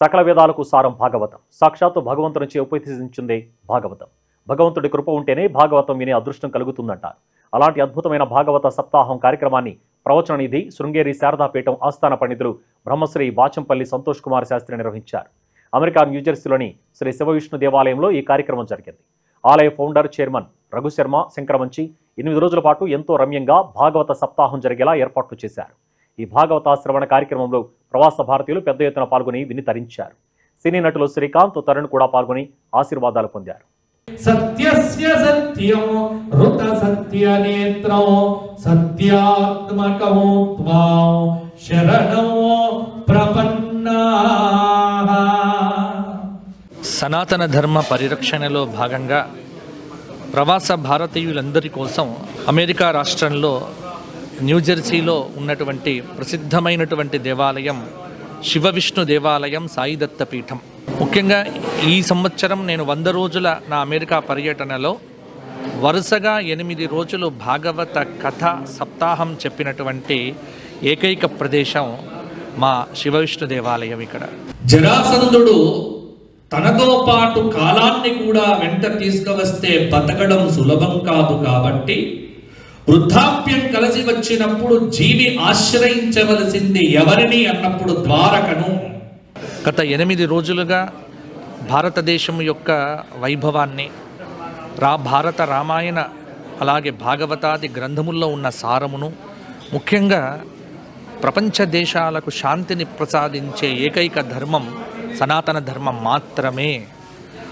సకల వేదాలకు సారం భాగవతం. సాక్షాత్తు భగవంతుడి నుంచి ఉపదేశించిందే భాగవతం. భగవంతుడి కృప ఉంటేనే భాగవతం వినే అదృష్టం కలుగుతుందంటారు. అలాంటి అద్భుతమైన భాగవత సప్తాహం కార్యక్రమాన్ని ప్రవచన నిధి శృంగేరి శారదాపీఠం ఆస్థాన పండితులు బ్రహ్మశ్రీ బాచంపల్లి సంతోష్ కుమార్ శాస్త్రి నిర్వహించారు. అమెరికా న్యూజెర్సీలోని శ్రీ శివవిష్ణు దేవాలయంలో ఈ కార్యక్రమం జరిగింది. ఆలయ ఫౌండర్ చైర్మన్ రఘుశర్మ శంకరమంచి 8 రోజుల పాటు ఎంతో రమ్యంగా భాగవత సప్తాహం జరిగేలా ఏర్పాట్లు చేశారు. ఈ భాగవత శ్రవణ కార్యక్రమంలో ప్రవాస భారతీయులు పెద్ద ఎత్తున పాల్గొని వినితరించారు. సినీ నటులు శ్రీకాంత్, తరుణ్ కూడా పాల్గొని ఆశీర్వాదాలు పొందారు. సత్యస్య సత్యం ఋత సత్య నేత్రం సత్యాత్మకం త్వాం శరణం ప్రపన్నాః. సనాతన ధర్మ పరిరక్షణలో భాగంగా ప్రవాస భారతీయులందరి కోసం అమెరికా రాష్ట్రంలో న్యూజెర్సీలో ఉన్నటువంటి ప్రసిద్ధమైనటువంటి దేవాలయం శివవిష్ణు దేవాలయం సాయిదత్త పీఠం. ముఖ్యంగా ఈ సంవత్సరం నేను 100 రోజుల నా అమెరికా పర్యటనలో వరుసగా 8 రోజులు భాగవత కథ సప్తాహం చెప్పినటువంటి ఏకైక ప్రదేశం మా శివవిష్ణు దేవాలయం. ఇక్కడ జరాసంధుడు తనతో పాటు కాలాన్ని కూడా వెంట తీసుకువస్తే బతకడం సులభం కాదు. కాబట్టి వృద్ధాప్యం కలిసి వచ్చినప్పుడు జీవి ఆశ్రయించవలసింది ఎవరిని అన్నప్పుడు ద్వారకను. గత 8 రోజులుగా భారతదేశం యొక్క వైభవాన్ని, భారత రామాయణ అలాగే భాగవతాది గ్రంథముల్లో ఉన్న సారమును, ముఖ్యంగా ప్రపంచ దేశాలకు శాంతిని ప్రసాదించే ఏకైక ధర్మం సనాతన ధర్మం మాత్రమే.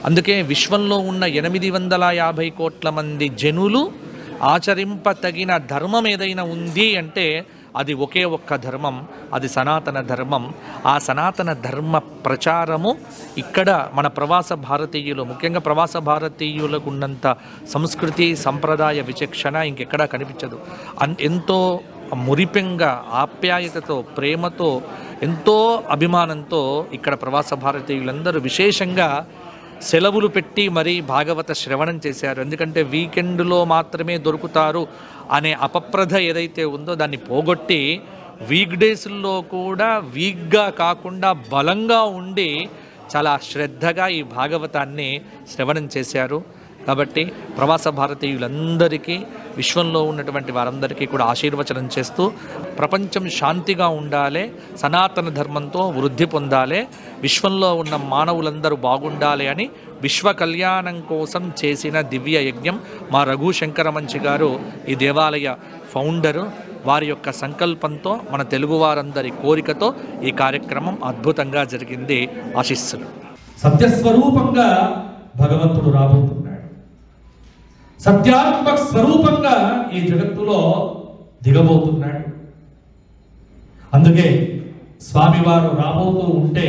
అందుకే విశ్వంలో ఉన్న 850 కోట్ల మంది జనులు ఆచరింపతగిన ధర్మం ఏదైనా ఉంది అంటే అది ఒకే ఒక్క ధర్మం, అది సనాతన ధర్మం. ఆ సనాతన ధర్మ ప్రచారము ఇక్కడ మన ప్రవాస భారతీయులు, ముఖ్యంగా ప్రవాస భారతీయులకు ఉన్నంత సంస్కృతి సంప్రదాయ విచక్షణ ఇంకెక్కడా కనిపించదు. ఎంతో మురిపెంగా, ఆప్యాయతతో, ప్రేమతో, ఎంతో అభిమానంతో ఇక్కడ ప్రవాస భారతీయులందరూ విశేషంగా సెలవులు పెట్టి మరీ భాగవత శ్రవణం చేశారు. ఎందుకంటే వీకెండ్లో మాత్రమే దొరుకుతారు అనే అపప్రథ ఏదైతే ఉందో దాన్ని పోగొట్టి వీక్ డేస్లో కూడా వీక్గా కాకుండా బలంగా ఉండి చాలా శ్రద్ధగా ఈ భాగవతాన్ని శ్రవణం చేశారు. కాబట్టి ప్రవాస భారతీయులందరికీ, విశ్వంలో ఉన్నటువంటి వారందరికీ కూడా ఆశీర్వచనం చేస్తూ ప్రపంచం శాంతిగా ఉండాలి, సనాతన ధర్మంతో వృద్ధి పొందాలి, విశ్వంలో ఉన్న మానవులందరూ బాగుండాలి అని విశ్వ కళ్యాణం కోసం చేసిన దివ్య యజ్ఞం మా రఘు శంకరమంచి గారు, ఈ దేవాలయ ఫౌండరు, వారి యొక్క సంకల్పంతో, మన తెలుగువారందరి కోరికతో ఈ కార్యక్రమం అద్భుతంగా జరిగింది. ఆశీస్సులు. సత్యస్వరూపంగా భగవంతుడు రాబోతున్నాడు. సత్యాత్మక స్వరూపంగా ఈ జగత్తులో దిగబోతున్నాడు. అందుకే స్వామివారు రాబోతూ ఉంటే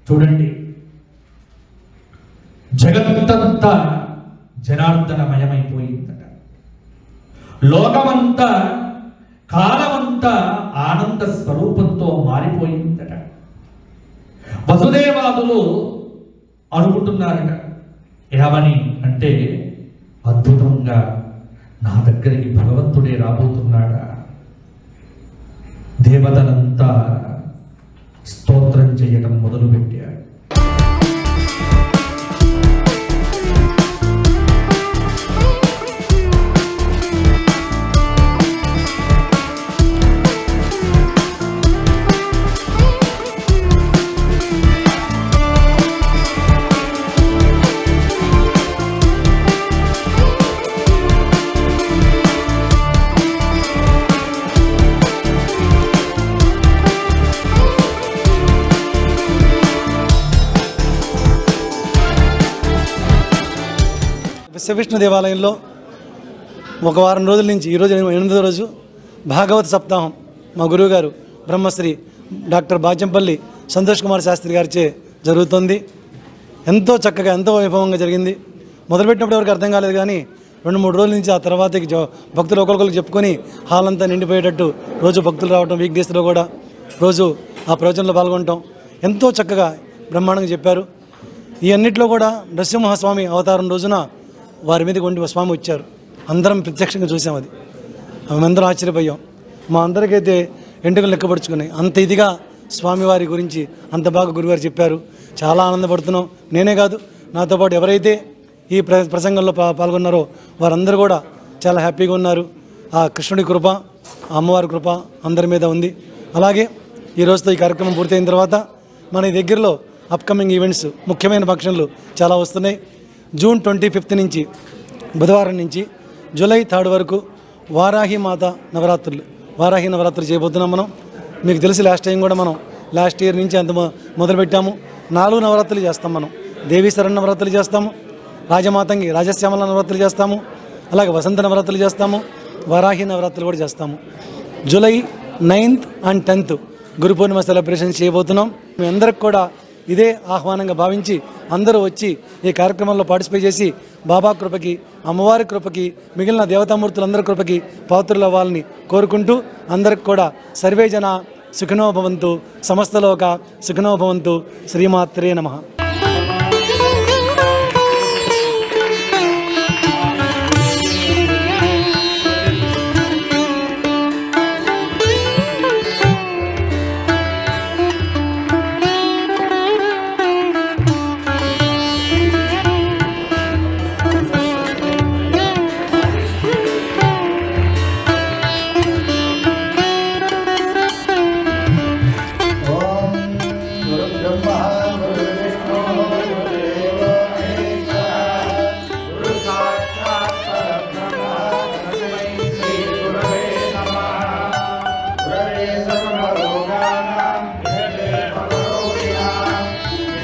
చూడండి, జగత్తంతా జనార్దనమయమైపోయిందట. లోకమంతా, కాలమంతా ఆనంద స్వరూపంతో మారిపోయిందట. వసుదేవాదులు అనుకుంటున్నారట, ఏమని అంటే అద్భుతంగా నా దగ్గరికి భగవంతుడే రాబోతున్నాడా. దేవతనంతా స్తోత్రం చేయటం మొదలుపెట్టారు. శివవిష్ణు దేవాలయంలో ఒక వారం రోజుల నుంచి ఈరోజు 8వ రోజు భాగవత సప్తాహం మా గురువుగారు బ్రహ్మశ్రీ డాక్టర్ బాచంపల్లి సంతోష్ కుమార్ శాస్త్రి గారిచే జరుగుతుంది. ఎంతో చక్కగా, ఎంతో వైభవంగా జరిగింది. మొదలుపెట్టినప్పుడు ఎవరికి అర్థం కాలేదు, కానీ 2-3 రోజుల నుంచి ఆ తర్వాతకి భక్తులు ఒకరికొకరికి చెప్పుకొని హాల్ అంతా నిండిపోయేటట్టు రోజు భక్తులు రావటం, వీక్ డేస్లో కూడా రోజు ఆ ప్రవచనంలో పాల్గొనటం ఎంతో చక్కగా బ్రహ్మాండంగా చెప్పారు. ఈ అన్నింటిలో కూడా నరసింహస్వామి అవతారం రోజున వారి మీదకి వండి స్వామి వచ్చారు. అందరం ప్రత్యక్షంగా చూసాం. అది మేమందరం ఆశ్చర్యపోయాం. మా అందరికైతే ఎంటుకలు లెక్కపరుచుకున్నాయి. అంత ఇదిగా స్వామివారి గురించి అంత బాగా గురుగారు చెప్పారు. చాలా ఆనందపడుతున్నాం. నేనే కాదు, నాతో పాటు ఎవరైతే ఈ ప్రసంగంలో పాల్గొన్నారో వారందరూ కూడా చాలా హ్యాపీగా ఉన్నారు. ఆ కృష్ణుడి కృప, ఆ అమ్మవారి కృప అందరి మీద ఉంది. అలాగే ఈ రోజుతో ఈ కార్యక్రమం పూర్తయిన తర్వాత మన ఈ దగ్గరలో అప్కమింగ్ ఈవెంట్స్, ముఖ్యమైన ఫంక్షన్లు చాలా వస్తున్నాయి. జూన్ 25 నుంచి బుధవారం నుంచి జూలై 3 వరకు వారాహి మాత నవరాత్రులు, వారాహి నవరాత్రులు చేయబోతున్నాం మనం. మీకు తెలిసి లాస్ట్ టైం కూడా మనం లాస్ట్ ఇయర్ నుంచి అంత మొదలుపెట్టాము. 4 నవరాత్రులు చేస్తాం మనం. దేవీ శరణ్ నవరాత్రులు చేస్తాము, రాజమాతంగి రాజశ్యామల నవరాత్రులు చేస్తాము, అలాగే వసంత నవరాత్రులు చేస్తాము, వారాహి నవరాత్రులు కూడా చేస్తాము. July 9th and 10th Guru Purnima celebration చేయబోతున్నాం. మీ అందరికి కూడా ఇదే ఆహ్వానంగా భావించి అందరూ వచ్చి ఈ కార్యక్రమంలో పార్టిసిపేట్ చేసి బాబా కృపకి, అమ్మవారి కృపకి, మిగిలిన దేవతామూర్తులందరి కృపకి పాత్రులు అవ్వాలని కోరుకుంటూ అందరికి కూడా సర్వే జన సుఖినో భవంతు, సమస్తలోక సుఖినో భవంతు. శ్రీమాత్రే నమః.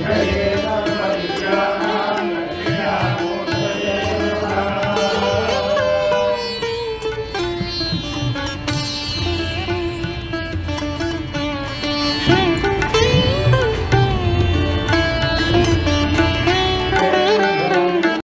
Hare